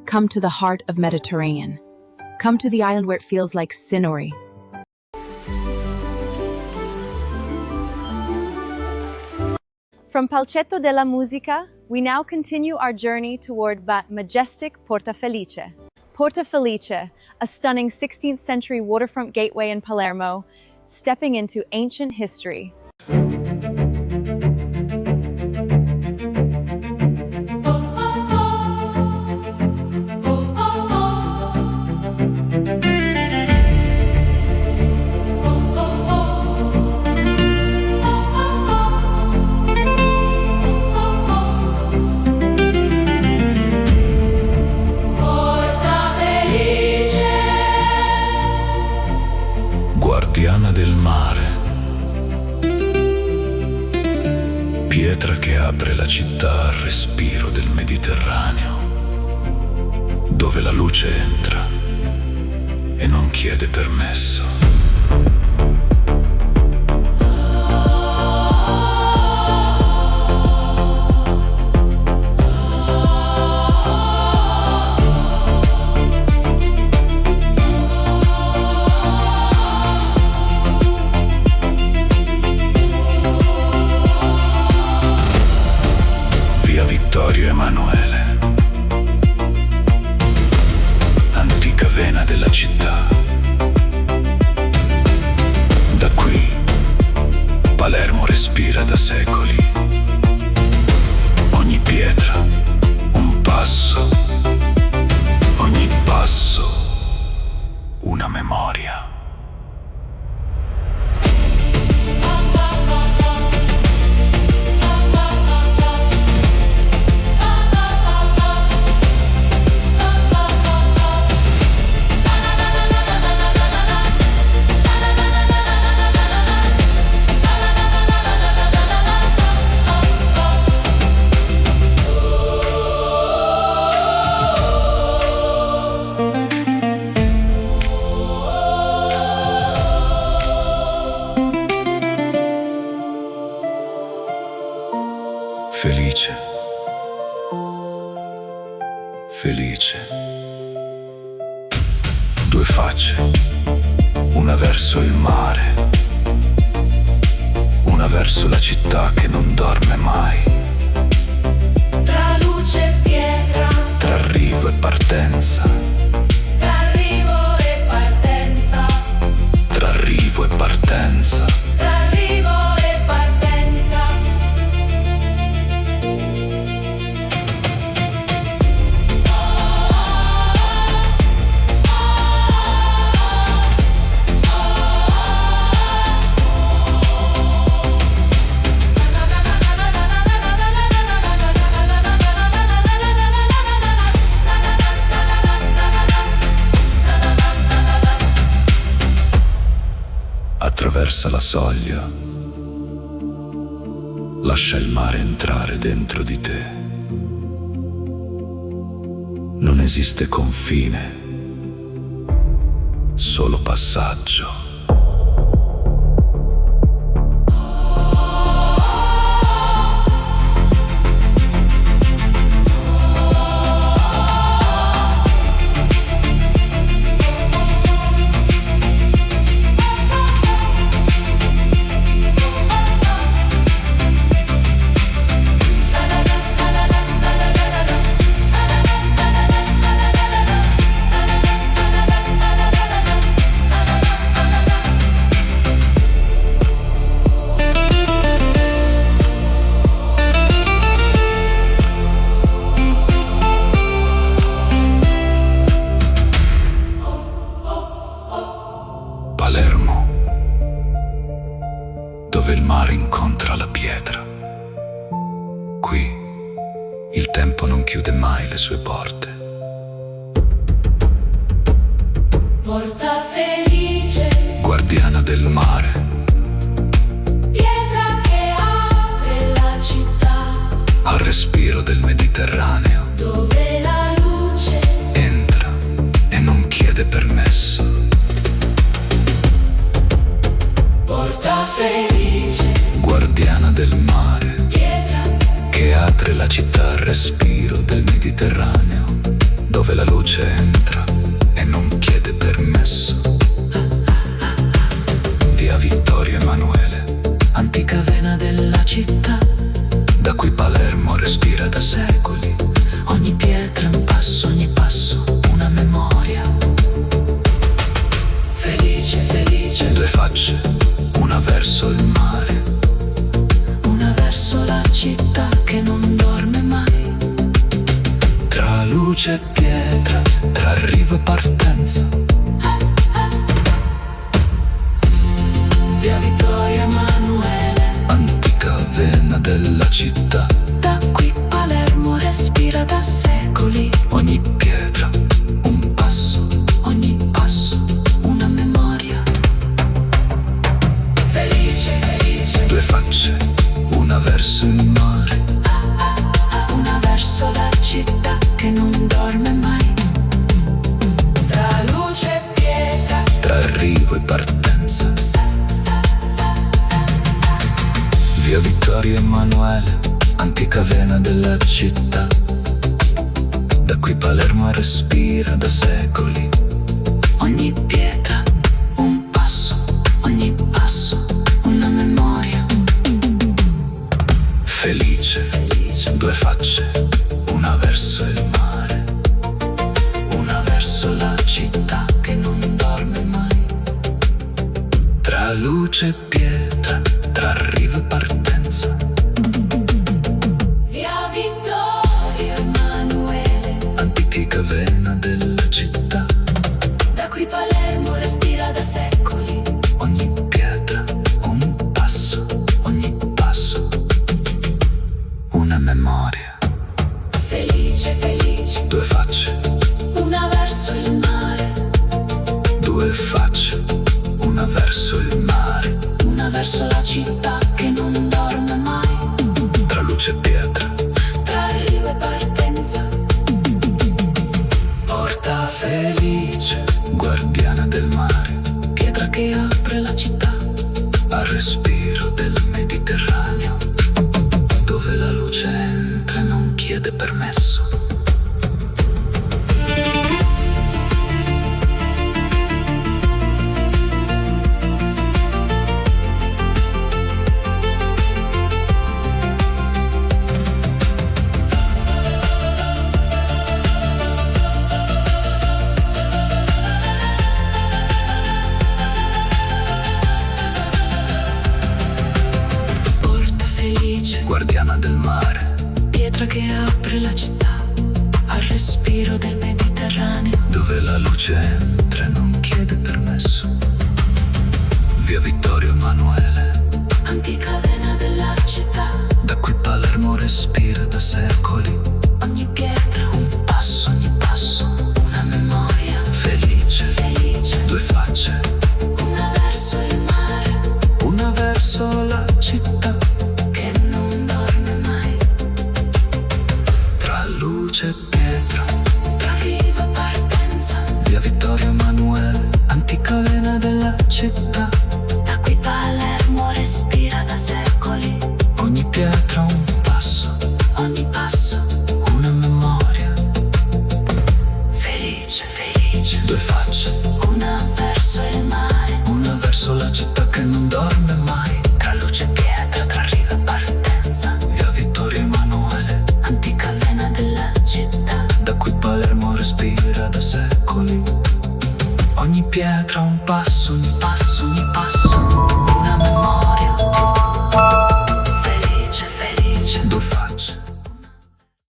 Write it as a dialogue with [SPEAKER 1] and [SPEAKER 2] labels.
[SPEAKER 1] Come to the heart of Mediterranean. Come to the island where it feels like Sinori.
[SPEAKER 2] From Palcetto della Musica, we now continue our journey toward majestic Porta Felice. Porta Felice, a stunning 16th century waterfront gateway in Palermo, stepping into ancient history.
[SPEAKER 3] Guardiana del mare, pietra che apre la città al respiro del Mediterraneo, dove la luce entra e non chiede permesso. Vittorio Emanuele, antica vena della città. Da qui Palermo respira da secoli. Ogni pietra, un passo, ogni passo, una memoria. Felice, felice. Due facce, una verso il mare, una verso la città che non dorme mai.
[SPEAKER 4] Tra luce e pietra,
[SPEAKER 3] Tra arrivo e partenza,
[SPEAKER 4] tra arrivo e partenza,
[SPEAKER 3] tra arrivo e partenza.
[SPEAKER 4] tra arrivo e partenza.
[SPEAKER 3] Attraversa la soglia, lascia il mare entrare dentro di te. Non esiste confine, solo passaggio. Palermo, dove il mare incontra la pietra. Qui il tempo non chiude mai le sue porte.
[SPEAKER 4] Porta Felice,
[SPEAKER 3] Guardiana del mare,
[SPEAKER 4] pietra che apre la città,
[SPEAKER 3] al respiro del Mediterraneo,
[SPEAKER 4] dove la luce
[SPEAKER 3] entra e non chiede permesso.
[SPEAKER 4] Porta Felice,
[SPEAKER 3] Guardiana del mare,
[SPEAKER 4] pietra
[SPEAKER 3] che apre la città al respiro del Mediterraneo, dove dove la luce entra e non chiede permesso. Via Vittorio Emanuele, antica vena della città, da cui Palermo respira da secoli. Ogni pietra un passo, ogni passo una memoria. Felice, felice, due facce, una verso il mare, una verso la città che non dorme mai. Tra luce e pietra, tra arrivo e partenza. Via Vittorio Emanuele, antica vena della città, da qui Palermo respira da secoli. Ogni pietra un passo, ogni passo una memoria. Felice, felice, due facce, una verso il mare, una verso la città che non dorme mai. Tra luce e pietra, tra arrivo e partenza. Via Vittorio Emanuele, antica vena della città, da cui Palermo respira da secoli. Ogni pietra un passo, ogni passo una memoria. Felice, felice, due facce, una verso il mare, una verso la città che non dorme mai. Tra luce e pietra, tra arrivo e partenza.
[SPEAKER 4] Via Vittorio Emanuele,
[SPEAKER 3] Antica vena della città,
[SPEAKER 4] da cui Palermo respira da secoli.
[SPEAKER 3] ogni pietra un passo, ogni passo una memoria.
[SPEAKER 4] Felice, felice,
[SPEAKER 3] Due facce,
[SPEAKER 4] una verso il mare,
[SPEAKER 3] due facce, una verso il mare,
[SPEAKER 4] una verso la città che non dorme mai.
[SPEAKER 3] tra luce e pietra.
[SPEAKER 4] Tra arrivo e partenza,
[SPEAKER 3] Porta felice, guardiana del mare, pietra che apre la città al respiro del Mediterraneo, dove la luce entra e non chiede permesso.
[SPEAKER 4] porta felice,
[SPEAKER 3] Guardiana del mare,
[SPEAKER 4] pietra che apre la città al respiro del Mediterraneo.
[SPEAKER 3] dove la luce entra e non chiede permesso. Via Vittorio Emanuele,
[SPEAKER 4] Antica vena della città,
[SPEAKER 3] da cui Palermo respira da secoli.
[SPEAKER 4] ogni pietra
[SPEAKER 3] Un passo, ogni passo,
[SPEAKER 4] una memoria.
[SPEAKER 3] felice,
[SPEAKER 4] Felice,
[SPEAKER 3] due facce,
[SPEAKER 4] una verso il mare
[SPEAKER 3] una verso la città,
[SPEAKER 4] che non dorme mai.
[SPEAKER 3] tra luce e pietra.
[SPEAKER 4] Tra arrivo e partenza,
[SPEAKER 3] Via Vittorio Emanuele, antica vena della città,
[SPEAKER 4] da qui Palermo respira da secoli.
[SPEAKER 3] ogni pietra un passo,
[SPEAKER 4] Ogni passo
[SPEAKER 3] una memoria.
[SPEAKER 4] felice, felice,
[SPEAKER 3] Due facce,
[SPEAKER 4] una verso il mare,
[SPEAKER 3] una verso la città che non dorme mai.
[SPEAKER 4] tra luce e pietra, tra arrivo e partenza.
[SPEAKER 3] Via Vittorio Emanuele,
[SPEAKER 4] Antica vena della città,
[SPEAKER 3] da cui Palermo respira da secoli. Ogni pietra un passo, ogni passo, ogni passo